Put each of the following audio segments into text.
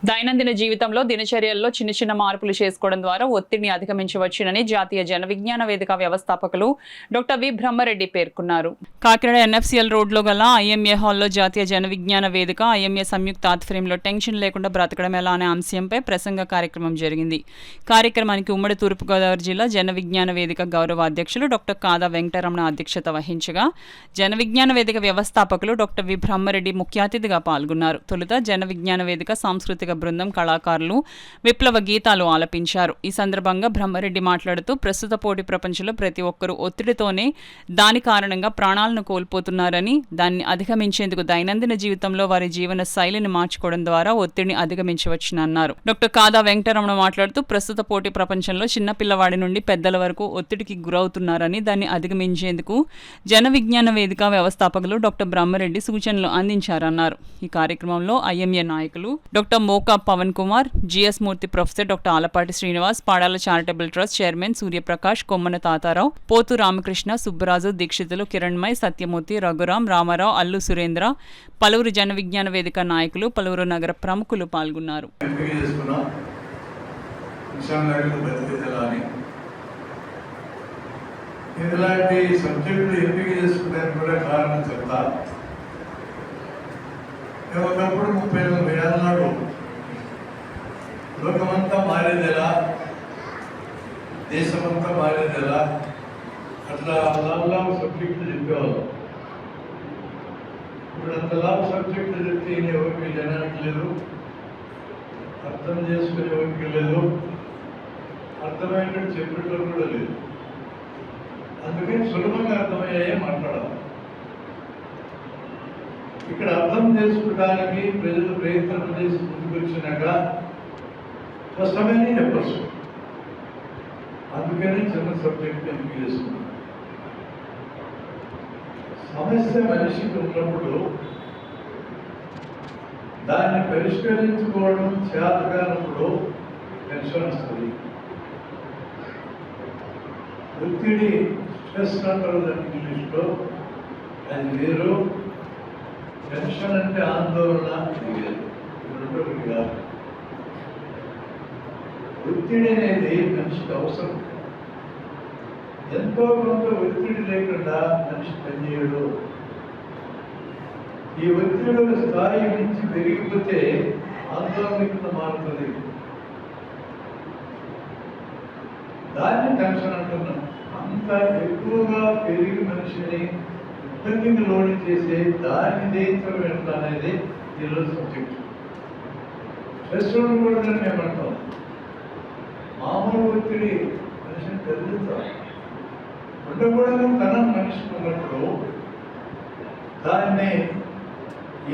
దైనందిన జీవితంలో దినచర్యల్లో చిన్న చిన్న మార్పులు చేసుకోవడం ద్వారా ఒత్తిడిని అధిగమించవచ్చునని జాతీయ జన విజ్ఞాన వేదిక వ్యవస్థాపకులు డాక్టర్ వి బ్రహ్మరెడ్డి పేర్కొన్నారు. కాకినాడ ఎన్ఎఫ్సిఎల్ రోడ్లో గల ఐఎంఏ హాల్లో జాతీయ జన విజ్ఞాన వేదిక ఐఎంఏ సంయుక్త ఆధ్వర్యంలో టెన్షన్ లేకుండా బ్రతకడం ఎలా అనే అంశంపై ప్రసంగ కార్యక్రమం జరిగింది. కార్యక్రమానికి ఉమ్మడి తూర్పుగోదావరి జిల్లా జన విజ్ఞాన వేదిక గౌరవ అధ్యక్షులు డాక్టర్ కాదా వెంకటరమణ అధ్యక్షత వహించగా జన విజ్ఞాన వేదిక వ్యవస్థాపకులు డాక్టర్ వి బ్రహ్మరెడ్డి ముఖ్య అతిథిగా పాల్గొన్నారు. తొలుత జన విజ్ఞాన వేదిక సాంస్కృతిక బృందం కళాకారులు విప్లవ గీతాలు ఆలపించారు. ఈ సందర్భంగా బ్రహ్మరెడ్డి మాట్లాడుతూ ప్రస్తుత పోటీ ప్రపంచంలో ప్రతి ఒక్కరూ ఒత్తిడితోనే దాని కారణంగా ప్రాణాలను కోల్పోతున్నారని, దాన్ని అధిగమించేందుకు దైనందిన జీవితంలో వారి జీవన శైలిని మార్చుకోవడం ద్వారా ఒత్తిడిని అధిగమించవచ్చునని అన్నారు. డాక్టర్ కాదా వెంకటరమణ మాట్లాడుతూ ప్రస్తుత పోటీ ప్రపంచంలో చిన్న పిల్లవాడి నుండి పెద్దల వరకు ఒత్తిడికి గురవుతున్నారని, దాన్ని అధిగమించేందుకు జన విజ్ఞాన వేదిక వ్యవస్థాపకులు డాక్టర్ బ్రహ్మరెడ్డి సూచనలు అందించారన్నారు. ఈ కార్యక్రమంలో ఐఎంఏ నాయకులు doctor Moka Pavan Kumar, GS Murthy, professor doctor Alapati Srinivas, Padala charitable trust chairman Suryaprakash, Kommana Tatarao, Potu Ramakrishna, Subbaraju, Dikshitulu, Kiranmay, Satyamurthy, Raghuram, Ramarao, Allu Surendra, పలువురు జన విజ్ఞాన వేదిక నాయకులు, పలువురు నగర ప్రముఖులు పాల్గొన్నారు. ఇలాంటి సబ్జెక్టులు ఎంపిక చేసుకోవడానికి కూడా కారణం చెప్తా. ఒకప్పుడు 30-40 ఏళ్ళ నాడు లోకమంతా మారేదేలా, దేశమంతా మారేదేలా అట్లా లాభ సబ్జెక్టులు చెప్పేవాళ్ళు. ఇప్పుడు అంత లాభ సబ్జెక్టులు చెప్తే ఎవరికి జనానికి లేదు, అర్థం చేసుకునే ఎవరికి లేదు, అర్థమయ్యేటట్టు చెప్పేటప్పుడు కూడా లేదు. అందుకని సులభంగా అర్థమయ్యాయే మాట్లాడాలి. ఇక్కడ అర్థం చేసుకోవడానికి ప్రజలు ప్రయత్నం చేసి ముందుకు వచ్చినాక కష్టమైన చెప్పచ్చు. అందుకని చిన్న సబ్జెక్ట్ ఎంపిక చేసుకున్నాం. సమస్య మనిషికి ఉన్నప్పుడు దాన్ని పరిష్కరించుకోవడం చేతగానప్పుడు టెన్షన్ వస్తుంది. ఒత్తిడి, స్ట్రెస్ అంటారు దాన్ని ఇంగ్లీష్లో, అది వేరు. టెన్షన్ అంటే ఆందోళన, ఇది వేరు. రెండోది కాదు. ఒత్తిడి అనేది మనిషికి అవసరం. ఎంతో కొంత ఒత్తిడి లేకుండా మనిషి పనిచేయడు. ఈ ఒత్తిడి స్థాయి నుంచి పెరిగిపోతే ఆందోళన కింద మారుతుంది. దాన్ని టెన్షన్ అంటున్నాం. అంత ఎక్కువగా పెరిగి మనిషిని ఇబ్బందికి లోటు చేసే దాన్ని జయించడం ఎట్లా అనేది ఈరోజు సబ్జెక్ట్. స్ట్రెస్ ఉండకూడదని మేమంటాం. మామూలు ఒత్తిడి మనిషిని కదిలించాలి. ఉండకూడదు తనం మనిషికి ఉన్నప్పుడు దాన్ని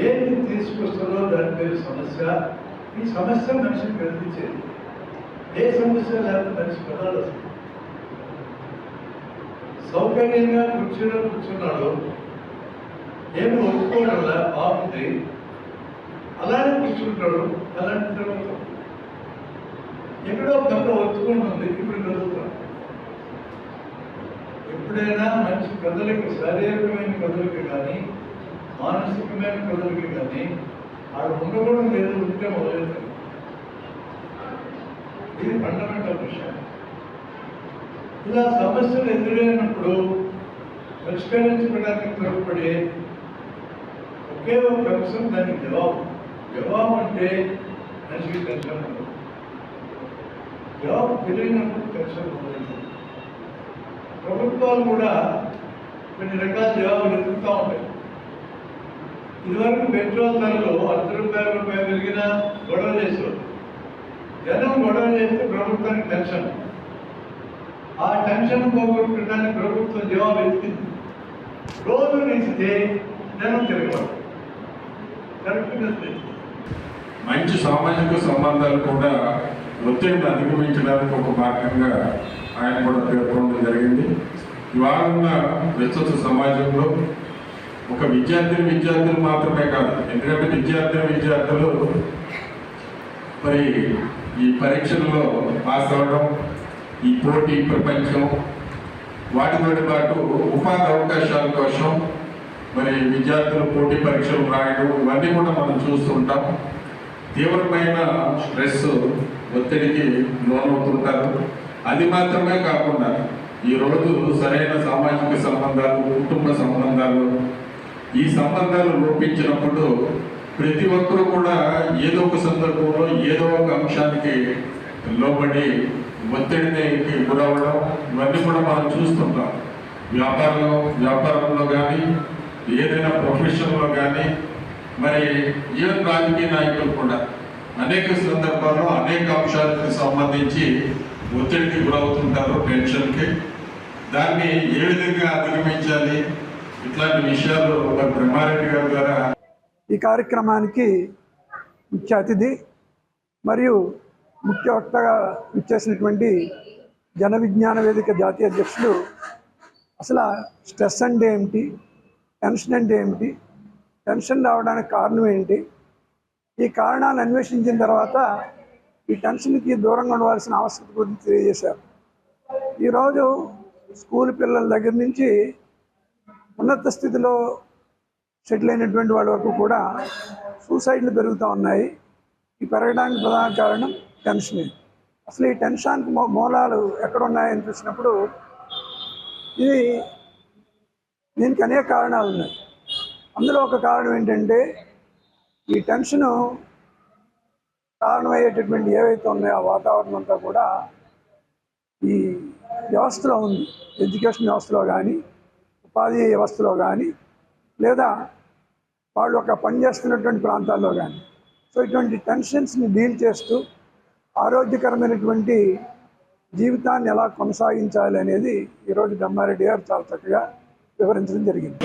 ఏది తీసుకొస్తుందో దాని పేరు సమస్య. ఈ సమస్య మనిషిని కదిలించేది. ఏ సమస్య లేకపోతే మనిషి కదాలు వస్తుంది. సౌకర్యంగా కుర్చీలో కూర్చున్నాడు, ఏమి ఒప్పుకోవడం బాగుంది, అలానే కూర్చుంటాడు. అలాంటి తర్వాత ఎక్కడో కొంత ఒత్తుకుంటుంది. ఇప్పుడు కదులుతాడు. ఎప్పుడైనా మంచి కదలిక, శారీరకమైన కదలిక కానీ మానసికమైన కదలిక కానీ ఆడ ఉండకూడదు లేదు, ఉంటే మొదలవుతుంది. ఇది ఫండమెంటల్ విషయం. ఇలా సమస్యలు ఎదురైనప్పుడు పరిష్కరించుకోవడానికి తోడ్పడే ఒకే ఒక అంశం దానికి జవాబు. జవాబు అంటే మనిషికి టెన్షన్ ఉండదు. జవాబు తెలియనప్పుడు టెన్షన్ ఉండదు. ప్రభుత్వాలు కూడా కొన్ని రకాల జవాబులు ఎదుగుతూ ఉంటాయి. ఇదివరకు పెట్రోల్ ధరలు ₹10 పెరిగినా గొడవ చేసేవారు. జనం గొడవ చేస్తే ప్రభుత్వానికి టెన్షన్. ఆ టెన్షన్ పోగొట్టుకోవడానికి ప్రభుత్వం జవాబు ఎత్తింది. రోజు నిలిస్తే జనం తిరగబడతారు. కరెక్ట్గా మంచి సామాజిక సంబంధాలు కూడా ఒత్తిడిని అధిగమించడానికి ఒక మార్గంగా ఆయన కూడా పేర్కొనడం జరిగింది. ఇవాళ ఉన్న విస్తృత సమాజంలో ఒక విద్యార్థులు మాత్రమే కాదు, ఎందుకంటే విద్యార్థులు మరి ఈ పరీక్షల్లో పాస్ అవ్వడం, ఈ పోటీ ప్రపంచం, వాటితోటి పాటు ఉపాధి అవకాశాల కోసం మరి విద్యార్థులు పోటీ పరీక్షలు రాయడం, ఇవన్నీ కూడా మనం చూస్తుంటాం. తీవ్రమైన స్ట్రెస్ ఒత్తిడికి లోనవుతుంటారు. అది మాత్రమే కాకుండా ఈరోజు సరైన సామాజిక సంబంధాలు, కుటుంబ సంబంధాలు, ఈ సంబంధాలు లోపించినప్పుడు ప్రతి ఒక్కరూ కూడా ఏదో ఒక సందర్భంలో ఏదో ఒక అంశానికి లోబడి ఒత్తిడికి గురవడం ఇవన్నీ కూడా మనం చూస్తుంటాం. వ్యాపారంలో కానీ, ఏదైనా ప్రొఫెషన్లో కానీ, మరి ఈవెన్ రాజకీయ నాయకులు కూడా అనేక సందర్భాల్లో అనేక అంశాలకు సంబంధించి ఒత్తిడికి గురవుతుంటారు, టెన్షన్కి. దాన్ని ఏ విధంగా అధిగమించాలి, ఇట్లాంటి విషయాలు మరి బ్రహ్మారెడ్డి గారి ద్వారా. ఈ కార్యక్రమానికి ముఖ్య అతిథి మరియు ముఖ్య వక్తగా ఇచ్చేసినటువంటి జన విజ్ఞాన వేదిక జాతీయ అధ్యక్షులు అసలు స్ట్రెస్ అంటే ఏమిటి, టెన్షన్ అంటే ఏమిటి, టెన్షన్ రావడానికి కారణం ఏంటి, ఈ కారణాలను అన్వేషించిన తర్వాత ఈ టెన్షన్కి దూరంగా ఉండవలసిన ఆవశ్యకత గురించి తెలియజేశారు. ఈరోజు స్కూల్ పిల్లల దగ్గర నుంచి ఉన్నత స్థితిలో సెటిల్ అయినటువంటి వాళ్ళ వరకు కూడా సూసైడ్లు పెరుగుతూ ఉన్నాయి. ఈ పెరగడానికి ప్రధాన కారణం టెన్షన్. అసలు ఈ టెన్షన్కి మూలాలు ఎక్కడ ఉన్నాయని చూసినప్పుడు దీనికి అనేక కారణాలు ఉన్నాయి. అందులో ఒక కారణం ఏంటంటే ఈ టెన్షను కారణమయ్యేటటువంటి ఏవైతే ఉన్నాయో ఆ వాతావరణం అంతా కూడా ఈ వ్యవస్థలో ఉంది. ఎడ్యుకేషన్ వ్యవస్థలో కానీ, ఉపాధి వ్యవస్థలో కానీ, లేదా వాళ్ళు ఒక పనిచేస్తున్నటువంటి ప్రాంతాల్లో కానీ. సో ఇటువంటి టెన్షన్స్ని డీల్ చేస్తూ ఆరోగ్యకరమైనటువంటి జీవితాన్ని ఎలా కొనసాగించాలి అనేది ఈరోజు బ్రహ్మారెడ్డి గారు చాలా చక్కగా వివరించడం జరిగింది.